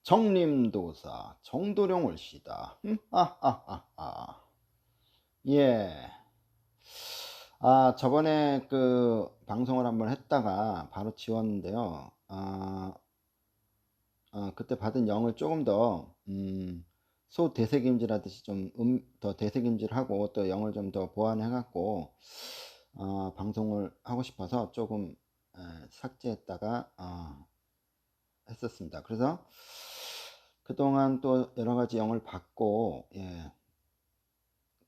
정림도사 정도령 올시다. 예. 저번에 그 방송을 한번 했다가 바로 지웠는데요. 그때 받은 영을 조금 더 소되새김질 하듯이 좀 더 되새김질하고 또 영을 좀 더 보완해 갖고 방송을 하고 싶어서 조금 삭제했다가 했었습니다. 그래서 그동안 또 여러 가지 영을 받고,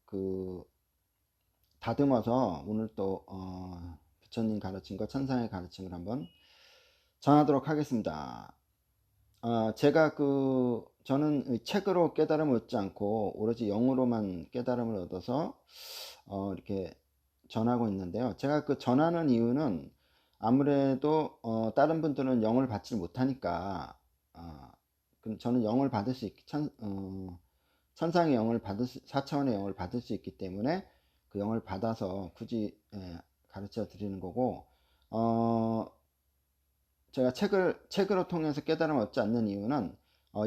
그 다듬어서 오늘 또 부처님 가르침과 천상의 가르침을 한번 전하도록 하겠습니다. 제가 저는 책으로 깨달음을 얻지 않고 오로지 영으로만 깨달음을 얻어서 이렇게 전하고 있는데요. 제가 그 전하는 이유는 아무래도 다른 분들은 영을 받지 못하니까, 그럼 저는 영을 받을 수 있기 천상의 영을 받을 4차원의 영을 받을 수 있기 때문에 그 영을 받아서 굳이 가르쳐 드리는 거고, 제가 책으로 통해서 깨달음을 얻지 않는 이유는,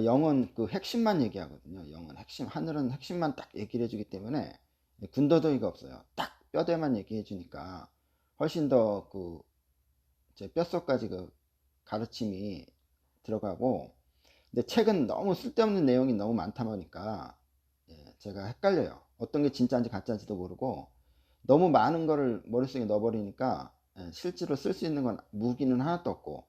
영은 그 핵심만 얘기하거든요. 영은 핵심, 하늘은 핵심만 딱 얘기를 해주기 때문에 군더더기가 없어요. 딱 뼈대만 얘기해 주니까 훨씬 더 제 뼛속까지 그 가르침이 들어가고, 근데 책은 너무 쓸데없는 내용이 너무 많다 보니까 제가 헷갈려요. 어떤 게 진짜인지 가짜인지도 모르고 너무 많은 거를 머릿속에 넣어버리니까 실제로 쓸 수 있는 건 무기는 하나도 없고,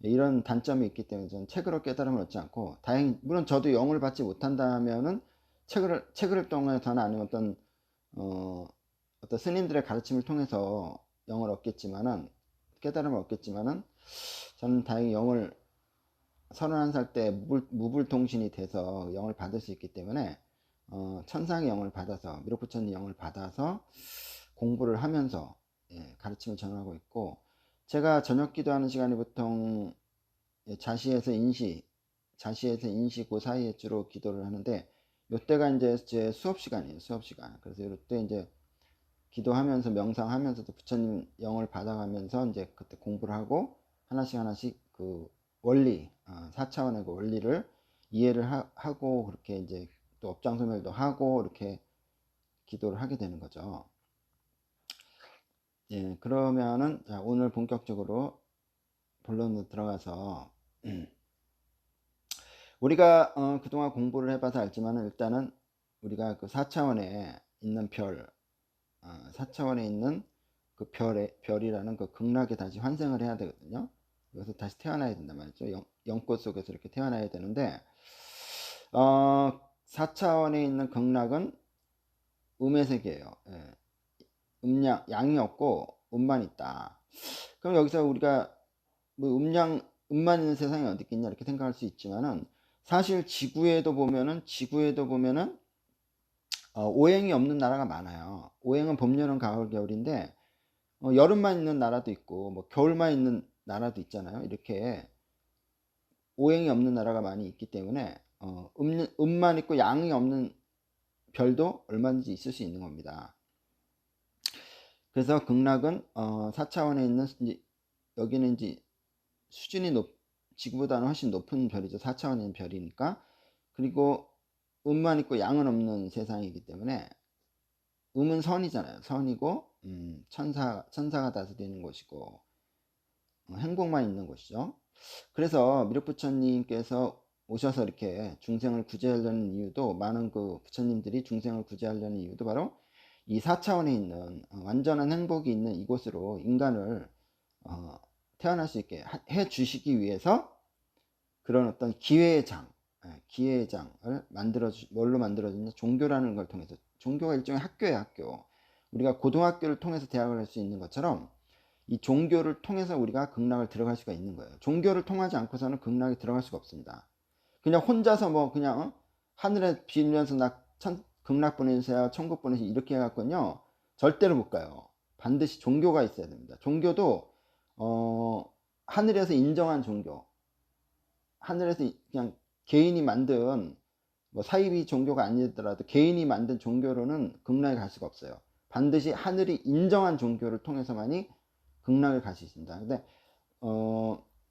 이런 단점이 있기 때문에 저는 책으로 깨달음을 얻지 않고, 다행히 물론 저도 영을 받지 못한다면은 책을 통해서나 아니면 어, 어떤 스님들의 가르침을 통해서 영을 얻겠지만은, 깨달음을 얻겠지만은, 저는 다행히 영을 31살 때 무불통신이 돼서 영을 받을 수 있기 때문에 천상의 영을 받아서, 미륵부처님 영을 받아서 공부를 하면서 가르침을 전하고 있고, 제가 저녁 기도하는 시간이 보통 자시에서 인시, 그 사이에 주로 기도를 하는데, 요때가 이제 제 수업 시간이에요. 수업 시간. 그래서 요때 이제 기도하면서 명상하면서도 부처님 영을 받아가면서 이제 그때 공부를 하고, 하나씩 하나씩 그 원리, 4차원의 그 원리를 이해를 하고, 그렇게 이제 또 업장소멸도 하고 이렇게 기도를 하게 되는 거죠. 그러면은 자, 오늘 본격적으로 본론으로 들어가서 우리가 그동안 공부를 해봐서 알지만, 일단은 우리가 그 4차원에 있는 4차원에 있는 그 별이라는 그 극락에 다시 환생을 해야 되거든요. 여기서 다시 태어나야 된단 말이죠. 영꽃 속에서 이렇게 태어나야 되는데, 4차원에 있는 극락은 음의 세계예요. 양이 없고 음만 있다. 그럼 여기서 우리가 뭐 음만 있는 세상이 어디 있겠냐 이렇게 생각할 수 있지만은, 사실 지구에도 보면은 오행이 없는 나라가 많아요. 오행은 봄, 여름, 가을, 겨울인데 여름만 있는 나라도 있고 뭐 겨울만 있는 나라도 있잖아요. 이렇게 오행이 없는 나라가 많이 있기 때문에 음만 있고 양이 없는 별도 얼마든지 있을 수 있는 겁니다. 그래서 극락은 4차원에 있는, 이제 여기는 이제 수준이 지구보다는 훨씬 높은 별이죠. 4차원에 있는 별이니까. 그리고 음만 있고 양은 없는 세상이기 때문에, 음은 선이잖아요. 선이고 천사가 다스리는 곳이고 행복만 있는 곳이죠. 그래서 미륵부처님께서 오셔서 이렇게 중생을 구제하려는 이유도, 많은 그 부처님들이 중생을 구제하려는 이유도 바로 이 4차원에 있는 완전한 행복이 있는 이곳으로 인간을 태어날 수 있게 해 주시기 위해서, 그런 어떤 기회의 장을 뭘로 만들어주냐, 종교라는 걸 통해서. 종교가 일종의 학교예요, 학교. 우리가 고등학교를 통해서 대학을 할 수 있는 것처럼, 이 종교를 통해서 우리가 극락을 들어갈 수가 있는 거예요. 종교를 통하지 않고서는 극락에 들어갈 수가 없습니다. 그냥 혼자서 뭐 그냥 하늘에 빌면서 나 극락 보내주세요, 천국 보내주세요 이렇게 해갖고는요 절대로 못 가요. 반드시 종교가 있어야 됩니다. 종교도 하늘에서 인정한 종교, 하늘에서 그냥 개인이 만든, 뭐 사이비 종교가 아니더라도 개인이 만든 종교로는 극락에 갈 수가 없어요. 반드시 하늘이 인정한 종교를 통해서만이 극락을 갈 수 있습니다. 근데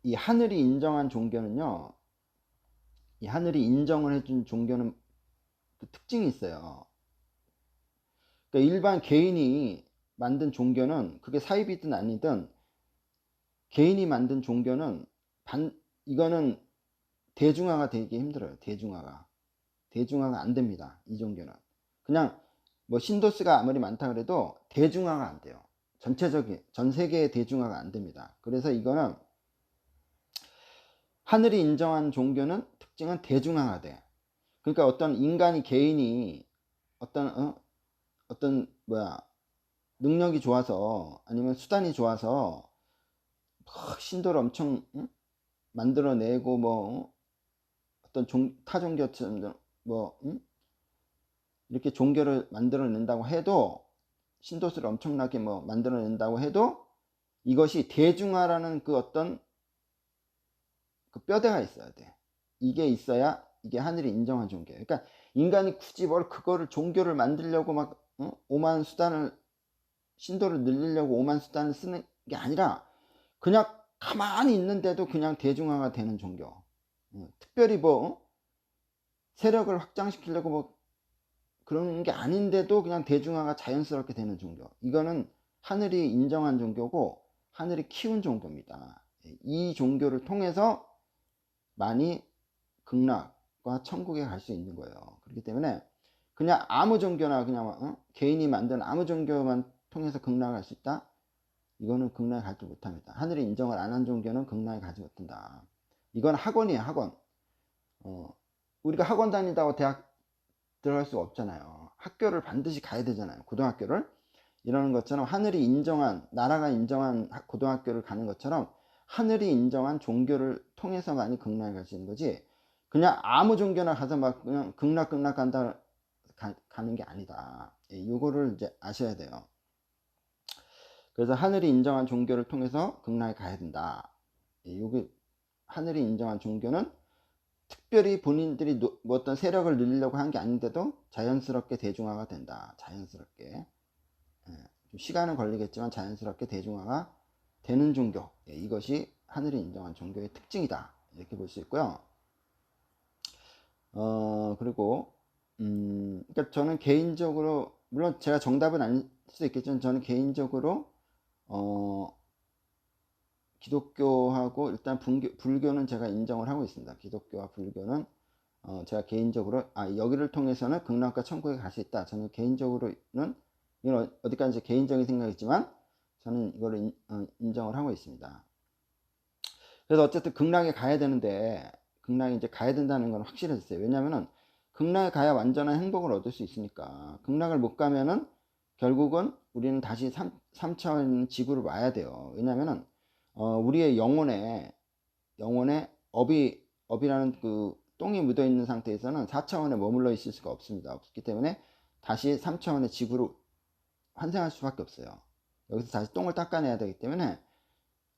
이 하늘이 인정한 종교는요, 이 하늘이 인정을 해준 종교는 그 특징이 있어요. 그러니까 일반 개인이 만든 종교는 그게 사입이든 아니든 개인이 만든 종교는 이거는 대중화가 되기 힘들어요. 대중화가 안 됩니다. 이 종교는 그냥 뭐 신도수가 아무리 많다 그래도 대중화가 안 돼요. 전체적인 전 세계의 대중화가 안 됩니다. 그래서 이거는 하늘이 인정한 종교는 특징은 대중화가 돼. 그러니까 어떤 인간이 개인이 어떤 뭐야 능력이 좋아서 아니면 수단이 좋아서 막 신도를 엄청 만들어내고 뭐 어떤 타 종교처럼 뭐 이렇게 종교를 만들어낸다고 해도 신도수를 엄청나게 뭐 만들어낸다고 해도 이것이 대중화라는 그 어떤 그 뼈대가 있어야 돼. 이게 있어야 이게 하늘이 인정한 종교예요. 그러니까 인간이 굳이 뭘 그거를 종교를 만들려고 막 오만 수단을 신도를 늘리려고 오만 수단을 쓰는 게 아니라 그냥 가만히 있는데도 그냥 대중화가 되는 종교. 특별히 뭐 세력을 확장시키려고 뭐 그런 게 아닌데도 그냥 대중화가 자연스럽게 되는 종교. 이거는 하늘이 인정한 종교고 하늘이 키운 종교입니다. 이 종교를 통해서 많이 극락과 천국에 갈 수 있는 거예요. 그렇기 때문에 그냥 아무 종교나 그냥 개인이 만든 아무 종교만 통해서 극락을 갈 수 있다? 이거는 극락에 가지 못합니다. 하늘이 인정을 안 한 종교는 극락에 가지 못한다. 이건 학원이에요, 학원. 우리가 학원 다닌다고 대학 들어갈 수가 없잖아요. 학교를 반드시 가야 되잖아요. 고등학교를. 이러는 것처럼 하늘이 인정한, 나라가 인정한 고등학교를 가는 것처럼 하늘이 인정한 종교를 통해서만이 극락에 갈 수 있는 거지. 그냥 아무 종교나 가서 막 그냥 극락 간다 가는 게 아니다. 요거를 이제 아셔야 돼요. 그래서 하늘이 인정한 종교를 통해서 극락에 가야 된다. 요게 하늘이 인정한 종교는 특별히 본인들이 뭐 어떤 세력을 늘리려고 한 게 아닌데도 자연스럽게 대중화가 된다. 자연스럽게. 좀 시간은 걸리겠지만 자연스럽게 대중화가 되는 종교. 이것이 하늘이 인정한 종교의 특징이다. 이렇게 볼 수 있고요. 그리고 그러니까 저는 개인적으로 물론 제가 정답은 아닐 수도 있겠지만 저는 개인적으로 기독교하고 일단 불교는 제가 인정을 하고 있습니다. 기독교와 불교는 제가 개인적으로 여기를 통해서는 극락과 천국에 갈 수 있다. 저는 개인적으로는 이건 어디까지 개인적인 생각이지만 저는 이거를 인정을 하고 있습니다. 그래서 어쨌든 극락에 가야 되는데 극락에 이제 가야 된다는 건 확실해졌어요. 왜냐면은 극락에 가야 완전한 행복을 얻을 수 있으니까. 극락을 못 가면은 결국은 우리는 다시 3차원 지구로 와야 돼요. 왜냐면은 우리의 영혼에 업이라는 그 똥이 묻어 있는 상태에서는 4차원에 머물러 있을 수가 없습니다. 없기 때문에 다시 3차원의 지구로 환생할 수밖에 없어요. 여기서 다시 똥을 닦아내야 되기 때문에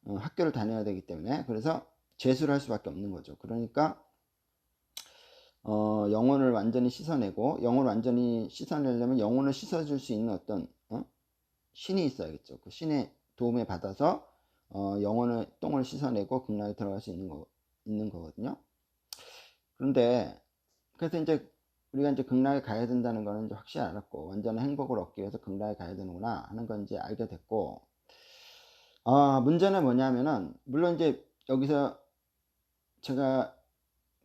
학교를 다녀야 되기 때문에 그래서 재수를 할 수밖에 없는 거죠. 그러니까 영혼을 완전히 씻어내고 영혼을 완전히 씻어내려면 영혼을 씻어줄 수 있는 어떤 신이 있어야겠죠. 그 신의 도움에 받아서 영혼의 똥을 씻어내고 극락에 들어갈 수 있는 거거든요. 그런데 그래서 이제 우리가 이제 극락에 가야 된다는 거는 이제 확실히 알았고 완전한 행복을 얻기 위해서 극락에 가야 되는구나 하는 건 이제 알게 됐고 문제는 뭐냐면은 물론 이제 여기서 제가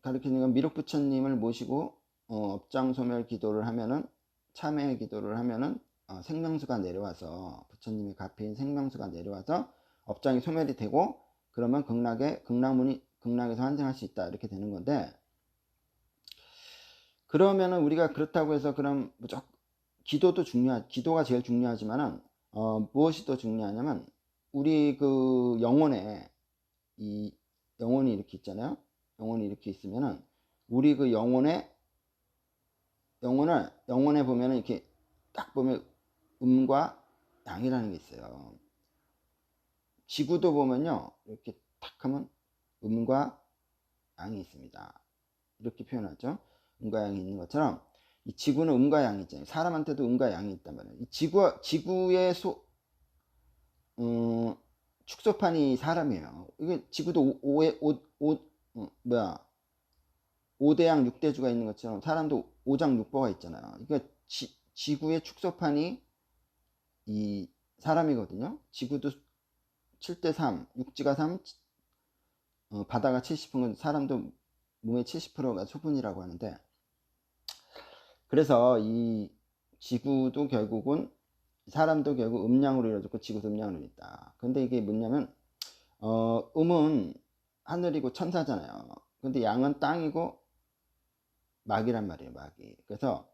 가르치는 건 미륵부처님을 모시고 업장소멸 기도를 하면은 참회 기도를 하면은 생명수가 내려와서 부처님의 가피인 생명수가 내려와서 업장이 소멸이 되고 그러면 극락에서 환생할 수 있다 이렇게 되는 건데 그러면은 우리가 그렇다고 해서 그럼 무조건 기도가 제일 중요하지만은 무엇이 더 중요하냐면 우리 그 영혼에 이 영혼이 이렇게 있잖아요. 영혼이 이렇게 있으면은 우리 그 영혼에 보면은 이렇게 딱 보면 음과 양이라는 게 있어요. 지구도 보면요. 이렇게 탁 하면 음과 양이 있습니다. 이렇게 표현하죠. 음과 양이 있는 것처럼 이 지구는 음과 양이 있잖아요. 사람한테도 음과 양이 있단 말이에요. 이 지구의 축소판이 사람이에요. 이게 지구도 뭐야 오대양 6대주가 있는 것처럼 사람도 오장육부가 있잖아요. 그러니까 지구의 축소판이 이 사람이거든요. 지구도 7대3, 육지가 3, 바다가 70%, 사람도 몸의 70%가 수분이라고 하는데, 그래서 이 지구도 결국은 사람도 결국 음양으로 이루어졌고 지구도 음양으로 있다. 근데 이게 뭐냐면 음은 하늘이고 천사잖아요. 근데 양은 땅이고 막이란 말이에요. 막이. 그래서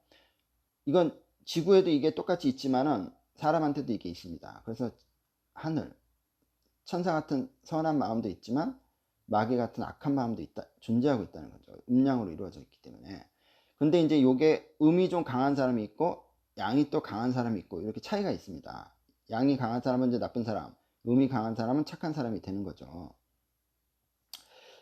이건 지구에도 이게 똑같이 있지만은 사람한테도 이게 있습니다. 그래서 하늘, 천사 같은 선한 마음도 있지만 마귀 같은 악한 마음도 있다, 존재하고 있다는 거죠. 음양으로 이루어져 있기 때문에. 근데 이제 요게 음이 좀 강한 사람이 있고 양이 또 강한 사람이 있고 이렇게 차이가 있습니다. 양이 강한 사람은 이제 나쁜 사람, 음이 강한 사람은 착한 사람이 되는 거죠.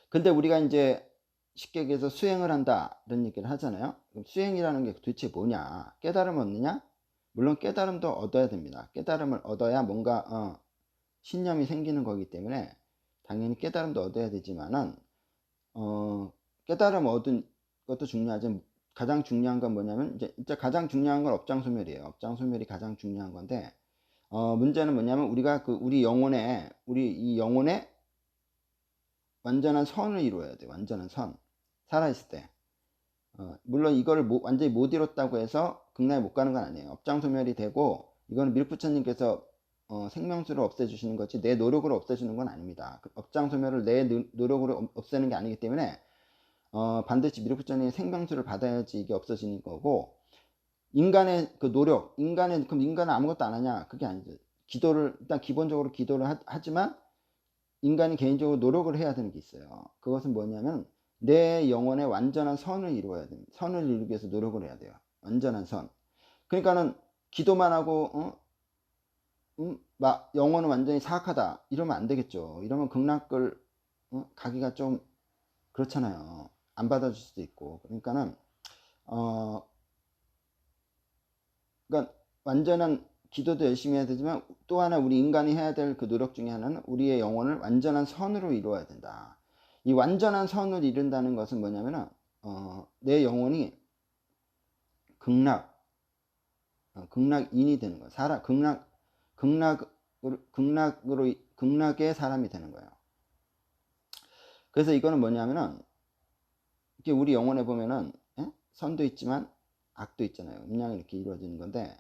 근데 우리가 이제 쉽게 얘기해서 수행을 한다 이런 얘기를 하잖아요. 그럼 수행이라는 게 도대체 뭐냐? 깨달음 얻느냐? 물론 깨달음도 얻어야 됩니다. 깨달음을 얻어야 뭔가 신념이 생기는 거기 때문에 당연히 깨달음도 얻어야 되지만은 깨달음 얻은 것도 중요하지. 가장 중요한 건 뭐냐면 이제 가장 중요한 건 업장소멸이에요. 업장소멸이 가장 중요한 건데 문제는 뭐냐면 우리가 우리 이 영혼의 완전한 선을 이루어야 돼. 완전한 선. 살아있을 때. 물론 이거를 완전히 못 이뤘다고 해서 극락에 못 가는 건 아니에요. 업장소멸이 되고 이거는 밀부처님께서 생명수를 없애주시는 거지 내 노력으로 없애주는 건 아닙니다. 업장소멸을 내 노력으로 없애는 게 아니기 때문에 반드시 밀부처님의 생명수를 받아야지 이게 없어지는 거고, 인간의 그 노력, 그럼 인간은 아무것도 안 하냐? 그게 아니죠. 기도를 일단 기본적으로 기도를 하지만 인간이 개인적으로 노력을 해야 되는 게 있어요. 그것은 뭐냐면 내 영혼의 완전한 선을 이루어야 됩니다. 선을 이루기 위해서 노력을 해야 돼요. 완전한 선. 그러니까는 기도만 하고 막 영혼은 완전히 사악하다 이러면 안 되겠죠. 이러면 극락을 가기가 좀 그렇잖아요. 안 받아줄 수도 있고. 그러니까는 그러니까 완전한 기도도 열심히 해야 되지만 또 하나 우리 인간이 해야 될 그 노력 중에 하나는 우리의 영혼을 완전한 선으로 이루어야 된다. 이 완전한 선을 이룬다는 것은 뭐냐면은 내 영혼이 극락인이 되는 거예요. 극락의 사람이 되는 거예요. 그래서 이거는 뭐냐면은 이렇게 우리 영혼에 보면은 선도 있지만 악도 있잖아요. 음양이 이렇게 이루어지는 건데,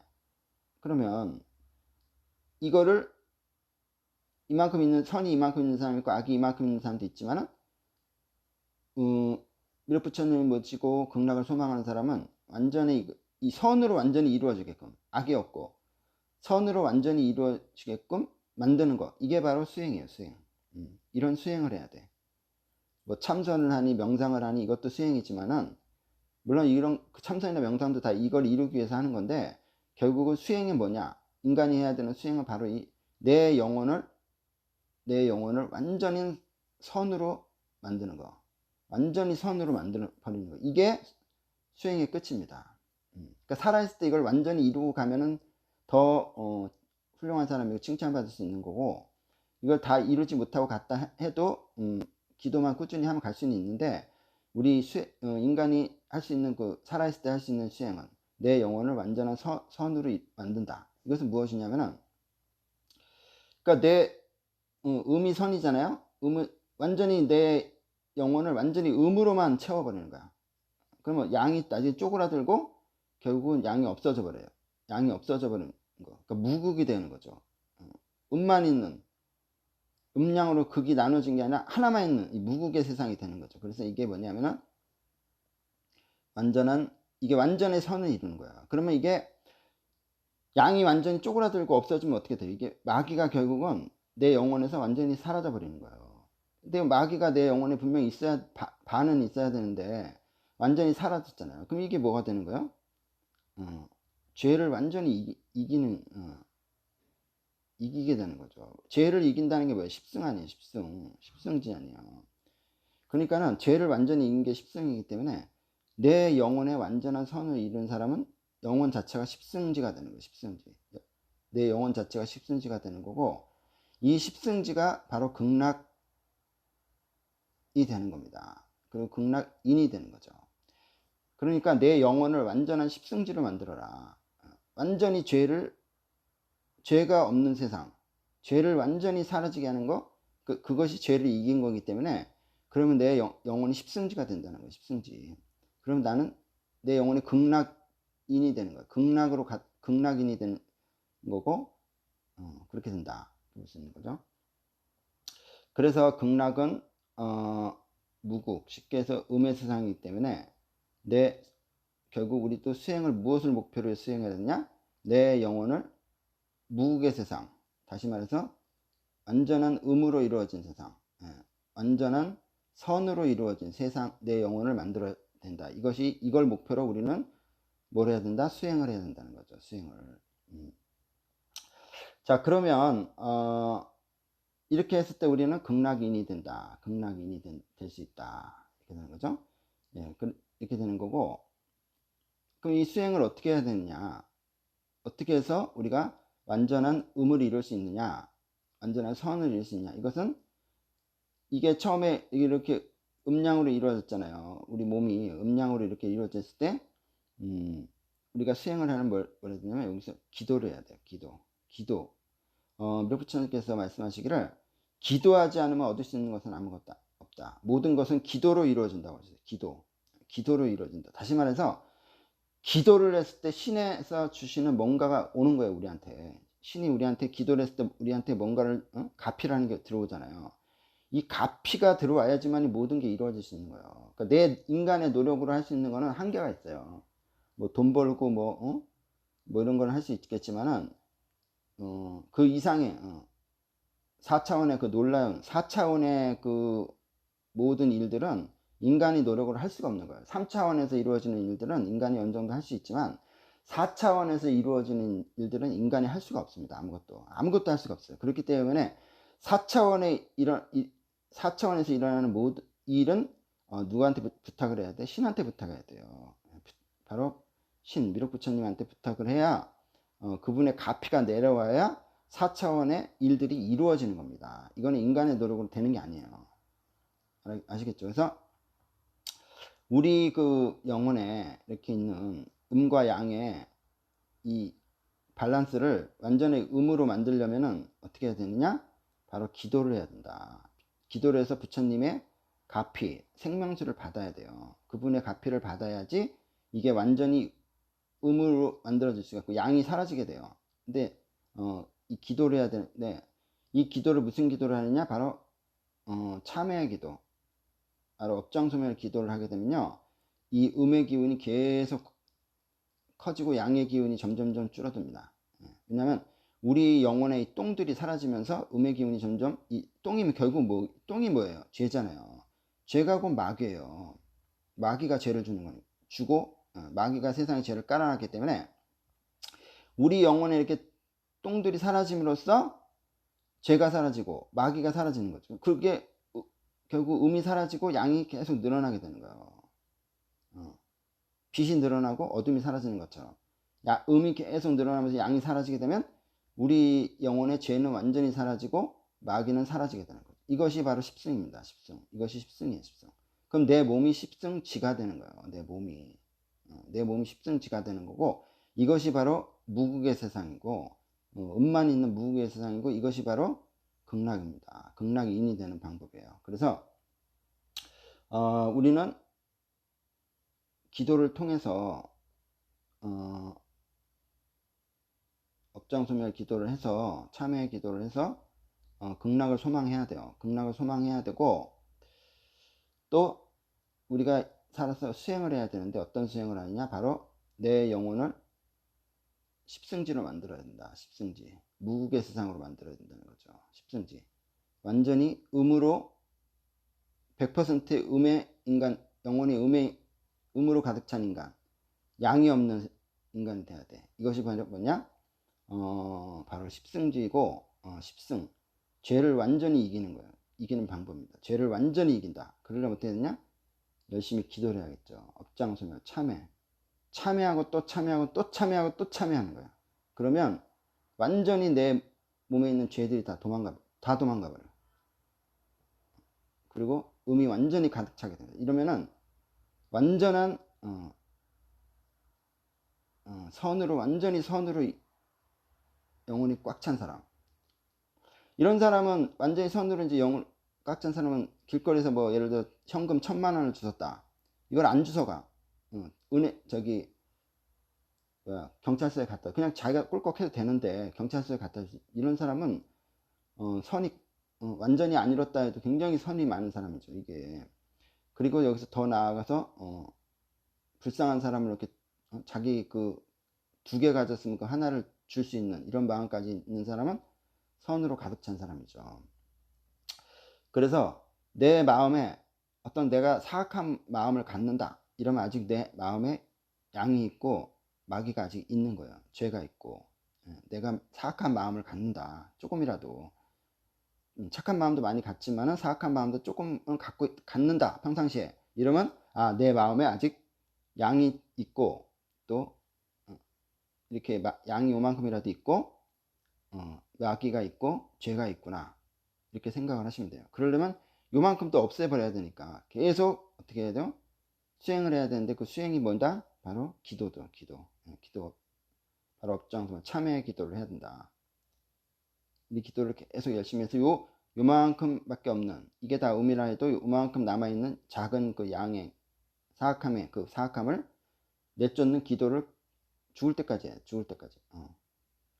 그러면 이거를 이만큼 있는 선이 이만큼 있는 사람이 있고 악이 이만큼 있는 사람도 있지만은 밀부처님을 모시고 극락을 소망하는 사람은 완전히 이 선으로 완전히 이루어지게끔, 악이 없고 선으로 완전히 이루어지게끔 만드는 거, 이게 바로 수행이에요. 수행. 이런 수행을 해야 돼. 뭐 참선을 하니 명상을 하니 이것도 수행이지만은 물론 이런 참선이나 명상도 다 이걸 이루기 위해서 하는 건데, 결국은 수행이 뭐냐? 인간이 해야 되는 수행은 바로 내 영혼을 완전히 선으로 만드는 거. 완전히 선으로 만들어 버리는 거. 이게 수행의 끝입니다. 그러니까 살아있을 때 이걸 완전히 이루고 가면은 더 훌륭한 사람이고 칭찬받을 수 있는 거고, 이걸 다 이루지 못하고 갔다 해도 기도만 꾸준히 하면 갈 수는 있는데, 우리 인간이 할 수 있는 살아있을 때 할 수 있는 수행은 내 영혼을 완전한 선으로 만든다. 이것은 무엇이냐면은, 그러니까 내 음이 선이잖아요. 완전히 내 영혼을 완전히 음으로만 채워버리는 거야. 그러면 양이 나중에 쪼그라들고 결국은 양이 없어져 버려요. 양이 없어져 버리는 거. 그러니까 무극이 되는 거죠. 음만 있는, 음양으로 극이 나눠진 게 아니라 하나만 있는 이 무극의 세상이 되는 거죠. 그래서 이게 뭐냐면은 이게 완전의 선을 이루는 거야. 그러면 이게 양이 완전히 쪼그라들고 없어지면 어떻게 돼요? 이게 마귀가 결국은 내 영혼에서 완전히 사라져 버리는 거예요. 근데 마귀가 내 영혼에 분명히 있어야, 반은 있어야 되는데 완전히 사라졌잖아요. 그럼 이게 뭐가 되는 거예요? 죄를 완전히 이기게 되는 거죠. 죄를 이긴다는 게 뭐예요? 십승 아니에요. 십승지 아니에요. 그러니까는 죄를 완전히 이긴 게 십승이기 때문에 내 영혼의 완전한 선을 이룬 사람은 영혼 자체가 십승지가 되는 거예요. 십승지. 내 영혼 자체가 십승지가 되는 거고, 이 십승지가 바로 극락이 되는 겁니다. 그리고 극락인이 되는 거죠. 그러니까 내 영혼을 완전한 십승지로 만들어라. 완전히 죄가 없는 세상, 죄를 완전히 사라지게 하는 거, 그것이 죄를 이긴 거기 때문에, 그러면 내 영혼이 십승지가 된다는 거예요. 십승지. 그럼 나는 내 영혼이 극락인이 되는 거예요. 극락인이 되는 거고, 그렇게 된다. 볼 수 있는 거죠. 그래서 극락은 무국, 쉽게 해서 음의 세상이기 때문에 결국 우리도 수행을 무엇을 목표로 수행해야 되냐? 내 영혼을 무국의 세상, 다시 말해서 완전한 음으로 이루어진 세상, 완전한 선으로 이루어진 세상, 내 영혼을 만들어야 된다. 이걸 목표로 우리는 뭘 해야 된다? 수행을 해야 된다는 거죠. 수행을. 자, 그러면 이렇게 했을 때 우리는 극락인이 된다. 극락인이 될 수 있다. 이렇게 되는 거죠. 예, 이렇게 되는 거고, 그럼 이 수행을 어떻게 해야 되느냐? 어떻게 해서 우리가 완전한 음을 이룰 수 있느냐? 완전한 선을 이룰 수 있느냐? 이게 처음에 이렇게 음량으로 이루어졌잖아요. 우리 몸이 음량으로 이렇게 이루어졌을 때, 우리가 수행을 하는 뭘 해야 되냐면, 여기서 기도를 해야 돼요. 기도. 묘부처님께서 말씀하시기를, 기도하지 않으면 얻을 수 있는 것은 아무것도 없다. 모든 것은 기도로 이루어진다고 하셨어요. 기도로 이루어진다. 다시 말해서 기도를 했을 때 신에서 주시는 뭔가가 오는 거예요. 우리한테. 신이 우리한테 기도를 했을 때 우리한테 뭔가를 가피라는 게 들어오잖아요. 이 가피가 들어와야지만 모든 게 이루어질 수 있는 거예요. 그러니까 내 인간의 노력으로 할 수 있는 거는 한계가 있어요. 뭐 돈 벌고 뭐 이런 걸 할 수 있겠지만은 그 이상의 4차원의 그 놀라운 4차원의 그 모든 일들은 인간이 노력을 할 수가 없는 거예요. 3차원에서 이루어지는 일들은 인간이 어느 정도 할 수 있지만 4차원에서 이루어지는 일들은 인간이 할 수가 없습니다. 아무것도 할 수가 없어요. 그렇기 때문에 4차원에서 일어나는 모든 일은 누구한테 부탁을 해야 돼? 신한테 부탁해야 돼요. 바로 미륵부처님한테 부탁을 해야 그분의 가피가 내려와야 4차원의 일들이 이루어지는 겁니다. 이거는 인간의 노력으로 되는 게 아니에요. 아시겠죠? 그래서 우리 그 영혼에 이렇게 있는 음과 양의 이 밸런스를 완전히 음으로 만들려면은 어떻게 해야 되느냐? 바로 기도를 해야 된다. 기도를 해서 부처님의 가피, 생명수를 받아야 돼요. 그분의 가피를 받아야지 이게 완전히 음으로 만들어질 수가 있고 양이 사라지게 돼요. 근데 이 기도를 해야 되는데 이 기도를 무슨 기도를 하느냐? 바로 참회의 기도. 바로 업장소멸 기도를 하게 되면요. 이 음의 기운이 계속 커지고 양의 기운이 점점점 줄어듭니다. 왜냐하면 우리 영혼의 이 똥들이 사라지면서 음의 기운이 점점 이 똥이면 결국 똥이 뭐예요? 죄잖아요. 죄가 곧 마귀예요. 마귀가 죄를 주는 거예요. 마귀가 세상에 죄를 깔아놨기 때문에 우리 영혼에 이렇게 똥들이 사라짐으로써 죄가 사라지고 마귀가 사라지는 거죠. 그게 결국 음이 사라지고 양이 계속 늘어나게 되는 거예요. 빛이 늘어나고 어둠이 사라지는 것처럼 음이 계속 늘어나면서 양이 사라지게 되면 우리 영혼의 죄는 완전히 사라지고 마귀는 사라지게 되는 거죠. 이것이 바로 십승입니다. 이것이 십승이에요. 십승. 그럼 내 몸이 십승지가 되는 거예요. 내 몸이 십승지가 되는 거고 이것이 바로 무국의 세상이고 음만 있는 무국의 세상이고 이것이 바로 극락입니다. 극락인이 되는 방법이에요. 그래서 우리는 기도를 통해서 업장소멸 기도를 해서 참회 기도를 해서 극락을 소망해야 돼요. 극락을 소망해야 되고 또 우리가 살아서 수행을 해야 되는데 어떤 수행을 하느냐? 바로 내 영혼을 십승지로 만들어야 된다. 십승지. 무국의 세상으로 만들어야 된다는 거죠. 십승지. 완전히 음으로 100% 음의 인간, 영혼이 음으로 가득 찬 인간, 양이 없는 인간이 돼야 돼. 이것이 바로 뭐냐? 바로 십승지고, 십승. 죄를 완전히 이기는 거예요. 이기는 방법입니다. 죄를 완전히 이긴다. 그러려면 어떻게 되냐? 열심히 기도를 해야겠죠. 업장소멸, 참회하고 또 참회하고 또 참회하고 또 참회하는 거야. 그러면 완전히 내 몸에 있는 죄들이 다 도망가 버려. 그리고 음이 완전히 가득 차게 됩니다. 이러면은 완전한 선으로, 완전히 선으로 영혼이 꽉 찬 사람, 이런 사람은 완전히 선으로 이제 영혼 꽉 찬 사람은 길거리에서 뭐 예를 들어 현금 1,000만 원을 주셨다, 이걸 안 주워가. 은행 저기 뭐야, 경찰서에 갔다, 그냥 자기가 꿀꺽해도 되는데 경찰서에 갔다, 이런 사람은 선이 완전히 안 이뤘다 해도 굉장히 선이 많은 사람이죠, 이게. 그리고 여기서 더 나아가서 불쌍한 사람을 이렇게 자기 그 2개 가졌으면 그 하나를 줄 수 있는 이런 마음까지 있는 사람은 선으로 가득 찬 사람이죠. 그래서 내 마음에 어떤 내가 사악한 마음을 갖는다 이러면 아직 내 마음에 양이 있고 마귀가 아직 있는 거예요. 죄가 있고. 내가 사악한 마음을 갖는다, 조금이라도. 착한 마음도 많이 갖지만은 사악한 마음도 조금은 갖는다 평상시에, 이러면 내 마음에 아직 양이 있고, 또 이렇게 양이 요만큼이라도 있고 마귀가 있고 죄가 있구나, 이렇게 생각을 하시면 돼요. 그러려면 요만큼 또 없애버려야 되니까 계속 어떻게 해야 돼요? 수행을 해야 되는데, 그 수행이 뭔다? 바로 기도도. 기도 바로 업장소멸 참회의 기도를 해야 된다. 이 기도를 계속 열심히 해서 요만큼밖에 없는, 이게 다 음이라 해도 요만큼 남아있는 작은 그 양의 사악함의 그 사악함을 내쫓는 기도를 죽을 때까지 해요. 죽을 때까지.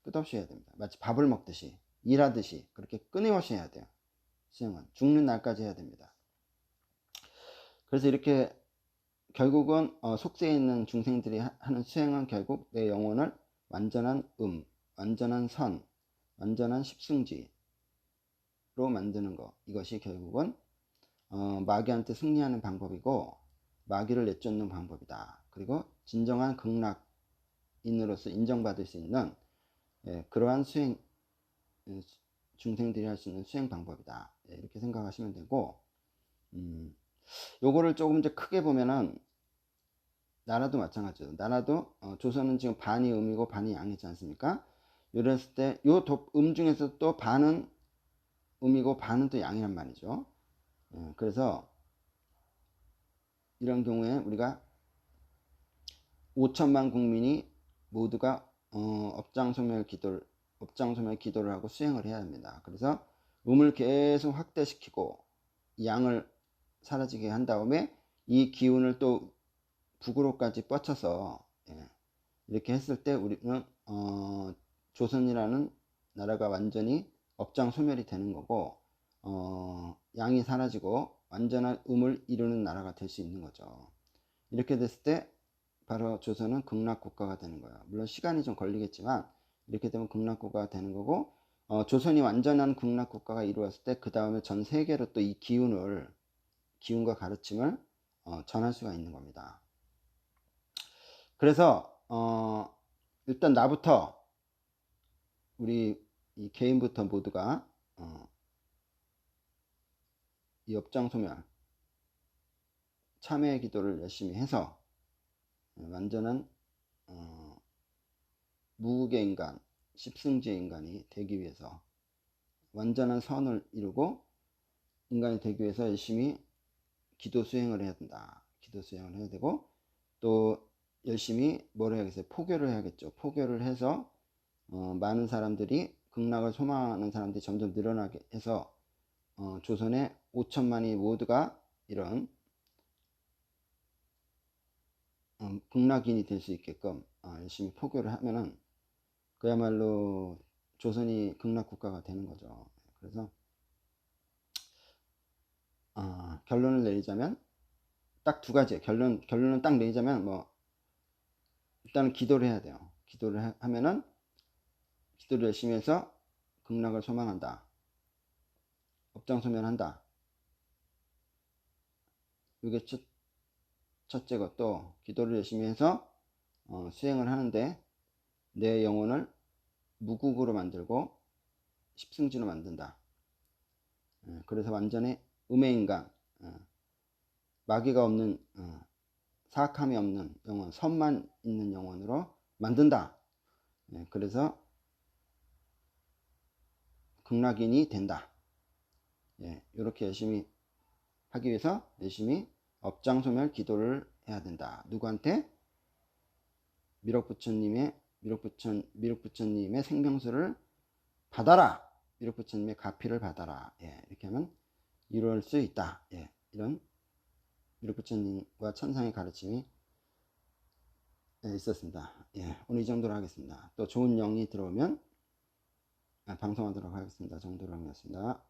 끝없이 해야 됩니다. 마치 밥을 먹듯이, 일하듯이 그렇게 끊임없이 해야 돼요. 수행은 죽는 날까지 해야 됩니다. 그래서 이렇게 결국은 속세에 있는 중생들이 하는 수행은 결국 내 영혼을 완전한 완전한 선, 완전한 십승지로 만드는 것, 이것이 결국은 마귀한테 승리하는 방법이고 마귀를 내쫓는 방법이다. 그리고 진정한 극락인으로서 인정받을 수 있는 그러한 수행, 중생들이 할 수 있는 수행 방법이다, 이렇게 생각하시면 되고, 요거를 조금 이제 크게 보면은 나라도 마찬가지죠. 나라도 조선은 지금 반이 음이고 반이 양이지 않습니까? 이랬을 때 요 중에서 또 반은 음이고 반은 또 양이란 말이죠. 그래서 이런 경우에 우리가 5천만 국민이 모두가 업장소멸 기도를 하고 수행을 해야 합니다. 그래서 음을 계속 확대시키고 양을 사라지게 한 다음에 이 기운을 또 북으로까지 뻗쳐서 이렇게 했을 때 우리는 조선이라는 나라가 완전히 업장소멸이 되는 거고, 양이 사라지고 완전한 음을 이루는 나라가 될 수 있는 거죠. 이렇게 됐을 때 바로 조선은 극락국가가 되는 거예요. 물론 시간이 좀 걸리겠지만 이렇게 되면 극락국가가 되는 거고, 조선이 완전한 극락국가가 이루어졌을 때 그 다음에 전 세계로 또 이 기운과 가르침을 전할 수가 있는 겁니다. 그래서 일단 나부터, 우리 이 개인부터 모두가 이 업장소멸 참회의 기도를 열심히 해서 완전한 무국의 인간, 십승지의 인간이 되기 위해서, 완전한 선을 이루고 인간이 되기 위해서 열심히 기도 수행을 해야 된다. 기도 수행을 해야 되고, 또 열심히 뭘 해야겠어요? 포교를 해야겠죠. 포교를 해서 많은 사람들이, 극락을 소망하는 사람들이 점점 늘어나게 해서 조선의 5천만이 모두가 이런 극락인이 될 수 있게끔 열심히 포교를 하면은 그야말로 조선이 극락국가가 되는 거죠. 그래서 결론을 내리자면 딱 2가지, 결론은 딱 내리자면, 뭐 일단은 기도를 해야 돼요. 기도를 하면은, 기도를 열심히 해서 극락을 소망한다, 업장소멸한다, 이게 첫째 것도, 기도를 열심히 해서 수행을 하는데 내 영혼을 무국으로 만들고 십승지로 만든다. 그래서 완전히 음의 인간, 마귀가 없는, 사악함이 없는 영혼, 선만 있는 영혼으로 만든다. 그래서 극락인이 된다. 이렇게 열심히 하기 위해서 열심히 업장소멸 기도를 해야 된다. 누구한테? 미륵부처님의 생명수를 받아라. 미륵부처님의 가피를 받아라. 예, 이렇게 하면 이룰 수 있다. 예, 이런 미륵부처님과 천상의 가르침이 있었습니다. 예, 오늘 이 정도로 하겠습니다. 또 좋은 영이 들어오면 방송하도록 하겠습니다. 정도로 하겠습니다.